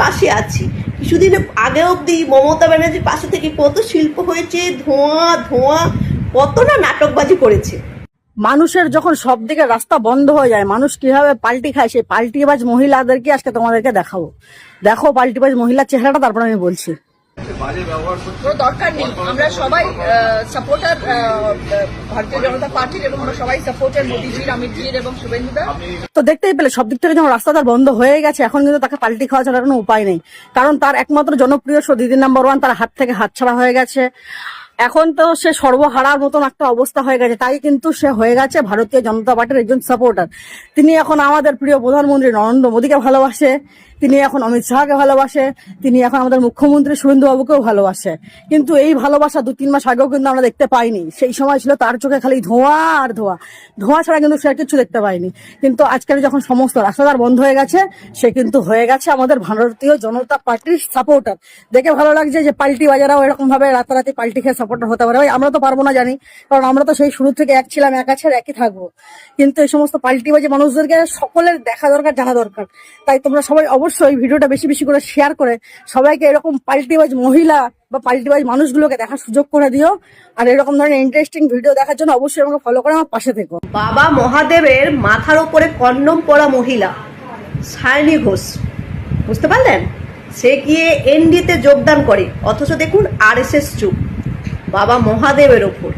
পাশে আছি। কিছুদিন আগে অবধি মমতা ব্যানার্জির পাশে থেকে কত শিল্প হয়েছে, ধোঁয়া ধোঁয়া, কত না নাটকবাজি করেছে। মানুষের যখন সব দিকে রাস্তা বন্ধ হয়ে যায়, মানুষ কিভাবে পাল্টি খায়, সেই পাল্টিবাজ মহিলাদেরকে আজকে তোমাদেরকে দেখাবো। দেখো পাল্টিবাজ মহিলার চেহারাটা, তারপর আমি বলছি। কোনো দরকার নেই, আমরা সবাই সাপোর্টার ভারতীয় জনতা পার্টির, এবং আমরা সবাই সাপোর্টার মোদীজির, অমিতজির এবং শুভেন্দুদা। তো দেখতেই পেলে সব দিক থেকে যখন রাস্তা তার বন্ধ হয়ে গেছে, এখন কিন্তু তাকে পাল্টি খাওয়া ছাড়া কোনো উপায় নেই। কারণ তার একমাত্র জনপ্রিয় শো দিদি নাম্বার ওয়ান তার হাত থেকে হাতছাড়া হয়ে গেছে। এখন তো সে সর্বহারার মতন একটা অবস্থা হয়ে গেছে। তাই কিন্তু সে হয়ে গেছে ভারতীয় জনতা পার্টির একজন সাপোর্টার। তিনি এখন আমাদের প্রিয় প্রধানমন্ত্রী নরেন্দ্র মোদীকে ভালোবাসে, তিনি এখন অমিত শাহকে ভালোবাসে, তিনি এখন আমাদের মুখ্যমন্ত্রী শুভেন্দু বাবুকেও ভালোবাসে। কিন্তু এই ভালোবাসা 2-3 মাস আগেও কিন্তু আমরা দেখতে পাইনি। সেই সময় ছিল তার চোখে খালি ধোঁয়া আর ধোঁয়া, ধোঁয়া ছাড়া কিন্তু সে কিছু দেখতে পাইনি। কিন্তু আজকাল যখন সমস্ত রাস্তাঘাট বন্ধ হয়ে গেছে, সে কিন্তু হয়ে গেছে আমাদের ভারতীয় জনতা পার্টির সাপোর্টার। দেখে ভালো লাগছে যে পাল্টি বাজারাও এরকম ভাবে রাতারাতি পাল্টি খেয়ে সাপোর্টার হতে পারে। ভাই আমরা তো পারবো না জানি, কারণ আমরা তো সেই শুরু থেকে এক ছিলাম, এক আছে, একই থাকবো। কিন্তু এই সমস্ত পাল্টিবাজি মানুষদেরকে সকলের দেখা দরকার, জানা দরকার। তাই তোমরা সবাই অবশ্যই ভিডিওটা বেশি বেশি করে শেয়ার করে সবাইকে এরকম পাল্টিবাজ মহিলা বা পাল্টিবাজ মানুষগুলোকে দেখার সুযোগ করে দিও। আর এরকম ধরনের ইন্টারেস্টিং ভিডিও দেখার জন্য অবশ্যই আমাকে ফলো করে আমার পাশে থেকো। বাবা মহাদেবের মাথার উপরে কন্ডম পরা মহিলা সায়নী ঘোষ, বুঝতে পারলেন? সে গিয়ে এনডিতে যোগদান করে, অথচ দেখুন আরএসএস চুপ বাবা মহাদেবের ওপর,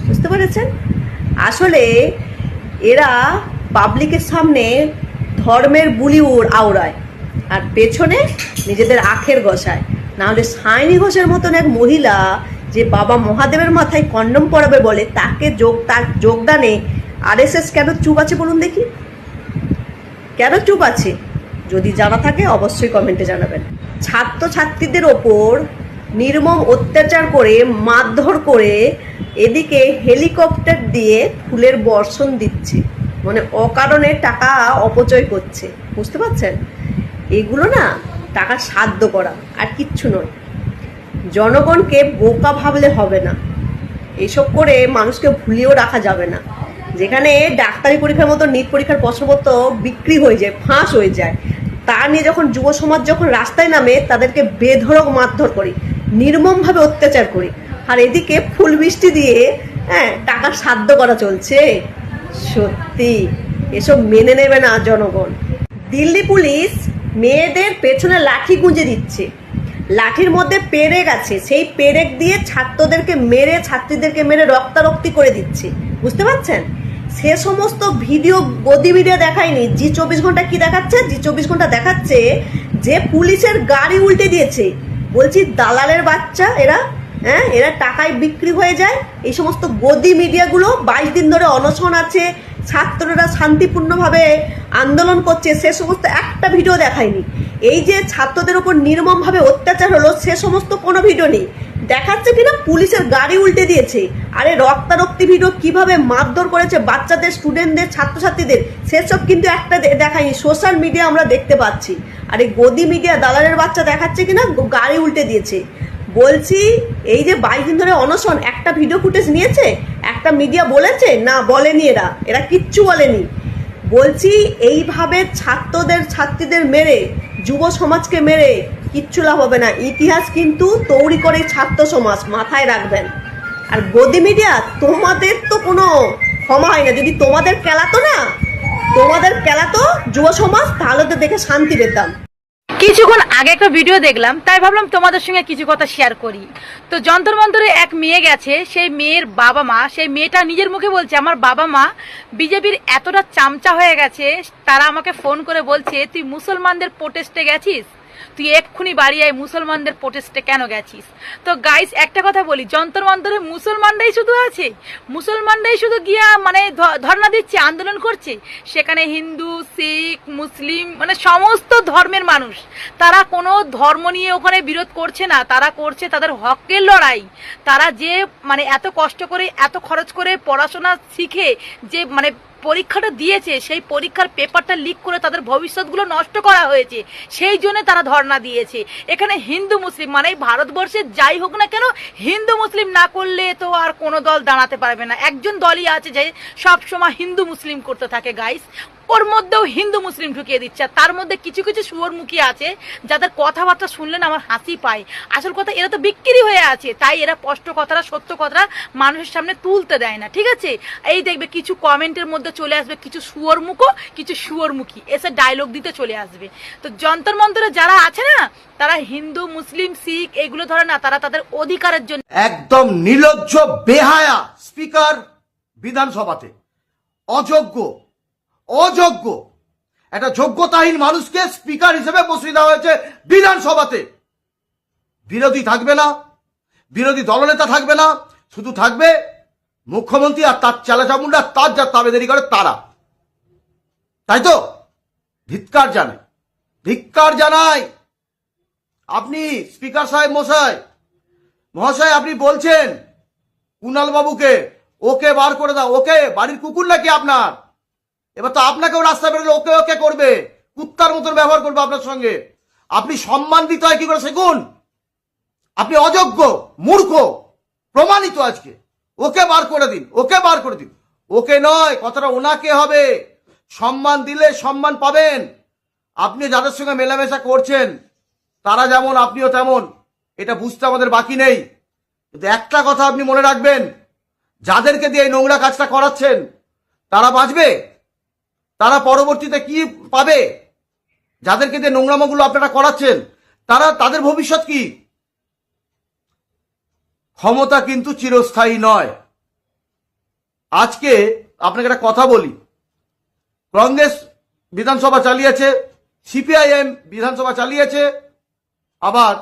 বুঝতে পেরেছেন? আসলে এরা পাবলিকের সামনে ধর্মের বুলি আওড়ায় আর পেছনে নিজেদের আখের গসায়। নাহলে সায়নী ঘোষের মতন এক মহিলা যে বাবা মহাদেবের মাথায় কন্ডম পরাবে বলে, তার যোগদানে আরএসএস কেন চুপ আছে বলুন দেখি? কেন চুপ আছে? যদি জানা থাকে অবশ্যই কমেন্টে জানাবেন। ছাত্রছাত্রীদের ওপর নির্মম অত্যাচার করে, মারধর করে, এদিকে হেলিকপ্টার দিয়ে ফুলের বর্ষণ দিচ্ছে, মানে অকারণে টাকা অপচয় করছে, বুঝতে পারছেন? এগুলো না টাকা সাধ্য করা আর কিচ্ছু নয়। জনগণকে বোকা ভাবলে হবে না, এসব করে মানুষকে ভুলিয়েও রাখা যাবে না। যেখানে ডাক্তারি পরীক্ষার মতো নিট পরীক্ষার প্রশ্নপত্র বিক্রি হয়ে যায়, ফাঁস হয়ে যায়, তা নিয়ে যখন যুব সমাজ যখন রাস্তায় নামে, তাদেরকে বেধড়ক মারধর করে, নির্মমভাবে অত্যাচার করে, আর এদিকে ফুল বৃষ্টি দিয়ে টাকার সাধ্য করা চলছে। সত্যি এসব মেনে নেবে না জনগণ। দিল্লি পুলিশ মেয়েদের পেছনে লাঠি গুঁজে দিচ্ছে, লাঠির মধ্যে পেরেক আছে, সেই পেরেক দিয়ে ছাত্রীদেরকে মেরে রক্তারক্তি করে দিচ্ছে, বুঝতে পারছেন? সে সমস্ত ভিডিও গদি ভিডিও দেখায়নি। জি24 ঘন্টা কি দেখাচ্ছে? জি24 ঘন্টা দেখাচ্ছে যে পুলিশের গাড়ি উল্টে দিয়েছে। বলছি দালালের বাচ্চা এরা, এরা টাকায় বিক্রি হয়ে যায়। এই সমস্ত গদি মিডিয়াগুলো 22 দিন ধরে অনশন আছে, ছাত্ররা শান্তিপূর্ণভাবে আন্দোলন করছে, সে সমস্ত একটা ভিডিও দেখায়নি। এই যে ছাত্রদের উপর নির্মমভাবে অত্যাচার হলো, সে সমস্ত কোনো ভিডিও নেই। দেখাচ্ছে কিনা পুলিশের গাড়ি উল্টে দিয়েছে। আরে রক্তারক্তি ভিডিও কিভাবে মারধর করেছে বাচ্চাদের, স্টুডেন্টদের, ছাত্রছাত্রীদের, সেসব কিন্তু একটা দেখায়নি। সোশ্যাল মিডিয়া আমরা দেখতে পাচ্ছি। আর এই গদি মিডিয়া দালালের বাচ্চা দেখাচ্ছে কিনা গাড়ি উল্টে দিয়েছে। বলছি এই যে 22 দিন ধরে অনশন, একটা ভিডিও ফুটেজ নিয়েছে? একটা মিডিয়া বলেছে? না, বলেনি। এরা কিচ্ছু বলেনি। বলছি এইভাবে ছাত্রীদের মেরে, যুব সমাজকে মেরে কিচ্ছু লাভ হবে না। ইতিহাস কিন্তু তৈরি করে ছাত্র সমাজ, মাথায় রাখবেন। আর গদি মিডিয়া, তোমাদের তো কোনো ক্ষমা হয় না। যদি তোমাদের কেলাতো যুব সমাজ, তাহলে তো দেখে শান্তি পেতাম। কিছুক্ষণ আগে একটা ভিডিও দেখলাম, তাই ভাবলাম তোমাদের সঙ্গে কিছু কথা শেয়ার করি। তো যন্তর মন্তরে এক মেয়ে গেছে, সেই মেয়ের বাবা মা, সেই মেয়েটা নিজের মুখে বলছে আমার বাবা মা বিজেপির এতটা চামচা হয়ে গেছে, তারা আমাকে ফোন করে বলছে তুই মুসলমানদের প্রোটেস্টে গেছিস, তুই এক্ষুনি বাড়ি আয়, মুসলমানদের প্রোটেস্টে কেন গেছিস? তো গাইস একটা কথা বলি, যন্তর মন্তরে মুসলমানরাই শুধু আছে, মুসলমানরাই শুধু গিয়া মানে ধর্ণা দিচ্ছে, আন্দোলন করছে। সেখানে হিন্দু, শিখ, মুসলিম মানে সমস্ত ধর্মের মানুষ, তারা কোনো ধর্ম নিয়ে ওখানে বিরোধ করছে না, তারা করছে তাদের হকের লড়াই। তারা যে মানে এত কষ্ট করে, এত খরচ করে পড়াশোনা শিখে যে মানে পরীক্ষাটা দিয়েছে, সেই পরীক্ষার পেপারটা লিক করে তাদের ভবিষ্যৎগুলো নষ্ট করা হয়েছে, সেই জন্য তারা ধর্ণা দিয়েছে। এখানে হিন্দু মুসলিম মানে ভারতবর্ষে যাই হোক না কেন, হিন্দু মুসলিম না করলে তো আর কোনো দল দাঁড়াতে পারবে না। একজন দলই আছে যে সবসময় হিন্দু মুসলিম করতে থাকে গাইস। ওর মধ্যেও হিন্দু মুসলিম ঢুকিয়ে দিচ্ছে। আর তার মধ্যে কিছু কিছু শুয়োরমুখী আছে যাদের কথাবার্তা শুনলেন আমার হাসি পায়। আসল কথা, এরা তো বিক্রি হয়ে আছে, তাই এরা স্পষ্ট কথাটা সত্য কথাটা মানুষের সামনে তুলতে দেয় না, ঠিক আছে? এই দেখবে কিছু কমেন্টের মধ্যে চলে আসবে কিছু কিছু শুয়োরমুখী এসে ডায়লগ দিতে চলে আসবে। তো যন্তর মন্তরে যারা আছে না, তারা হিন্দু মুসলিম শিখ এগুলো ধরে না, তারা তাদের অধিকারের জন্য একদম নির্লজ্জ বেহায়া স্পিকার বিধানসভাতে, অযোগ্য একটা যোগ্যতাহীন মানুষকে স্পিকার হিসেবে বসিয়ে দেওয়া হয়েছে বিধানসভাতে। বিরোধী থাকবে না, বিরোধী দলনেতা থাকবে না, শুধু থাকবে মুখ্যমন্ত্রী আর তার চালাচামুন্ডা, তার যা তাবেদারি করে তারা। তাই তো ধিক্কার জানাই। আপনি স্পিকার সাহেব মহাশয় আপনি বলছেন কুণাল বাবুকে ওকে বার করে দাও, ওকে বাড়ির কুকুর নাকি আপনার? এবার তো আপনাকেও রাস্তা বেরোলে ওকে করবে, কুত্তার মতন ব্যবহার করবে আপনার সঙ্গে। আপনি সম্মান দিতে হয় কি করে শিখুন। আপনি অযোগ্য, মূর্খ, প্রমাণিত আজকে। ওকে বার করে দিন। ওকে নয়, কথাটা ওনাকে হবে। সম্মান দিলে সম্মান পাবেন। আপনি যাদের সঙ্গে মেলামেশা করছেন তারা যেমন আপনিও তেমন, এটা বুঝতে আমাদের বাকি নেই। কিন্তু একটা কথা আপনি মনে রাখবেন, যাদেরকে দিয়ে এই নোংরা কাজটা করাচ্ছেন তারা বাঁচবে? তারা পরবর্তীতে কি পাবে? যাদেরকে দিয়ে নোংরামোগুলো আপনারা করাচ্ছেন তাদের ভবিষ্যৎ কি? ক্ষমতা কিন্তু চিরস্থায়ী নয়। আজকে আপনাকে একটা কথা বলি, কংগ্রেস বিধানসভা চালিয়েছে, সিপিআইএম বিধানসভা চালিয়েছে, আবার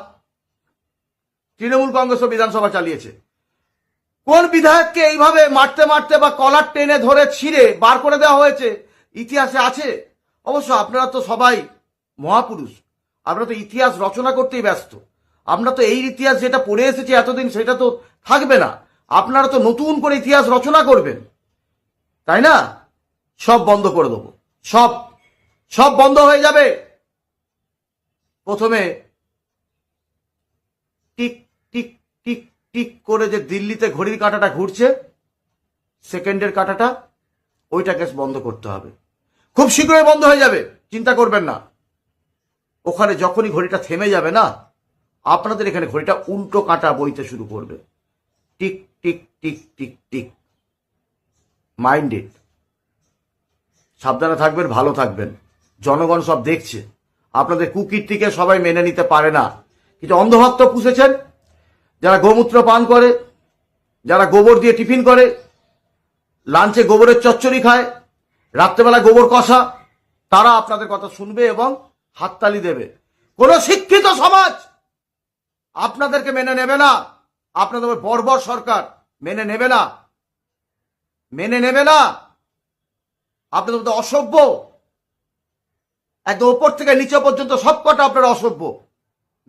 তৃণমূল কংগ্রেসও বিধানসভা চালিয়েছে। কোন বিধায়ককে এইভাবে মারতে বা কলার টেনে ধরে ছিঁড়ে বার করে দেওয়া হয়েছে ইতিহাসে আছে? অবশ্য আপনারা তো সবাই মহাপুরুষ, আপনারা তো ইতিহাস রচনা করতেই ব্যস্ত। আমরা তো এই ইতিহাস যেটা পড়ে এসেছি এতদিন সেটা তো থাকবে না, আপনারা তো নতুন করে ইতিহাস রচনা করবেন, তাই না? সব বন্ধ করে দেবো, সব বন্ধ হয়ে যাবে। প্রথমে টিক টিক টিক টিক করে যে দিল্লিতে ঘড়ির কাঁটাটা ঘুরছে, সেকেন্ডের কাঁটাটা, ওইটাকে বন্ধ করতে হবে। খুব শীঘ্রই বন্ধ হয়ে যাবে, চিন্তা করবেন না। ওখানে যখনই ঘড়িটা থেমে যাবে না, আপনাদের এখানে ঘড়িটা উল্টো কাঁটা বইতে শুরু করবে। Tick tick tick tick tick. Minded. সাবধানে থাকবেন, ভালো থাকবেন। জনগণ সব দেখছে। আপনাদের কুকীর্তিকে সবাই মেনে নিতে পারে না। কিছু অন্ধভক্ত পুষেছেন, যারা গোমূত্র পান করে, যারা গোবর দিয়ে টিফিন করে, লাঞ্চে গোবরের চচ্চড়ি খায়, রাত্রেবেলা গোবর কষা, তারা আপনাদের কথা শুনবে এবং হাততালি দেবে। কোন শিক্ষিত সমাজ আপনাদেরকে মেনে নেবে না। আপনাদের বর্বর সরকার মেনে নেবে না। আপনাদের মধ্যে অসভ্য, একদম উপর থেকে নিচে পর্যন্ত সবকটা আপনারা অসভ্য।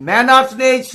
ম্যানার্স নেই।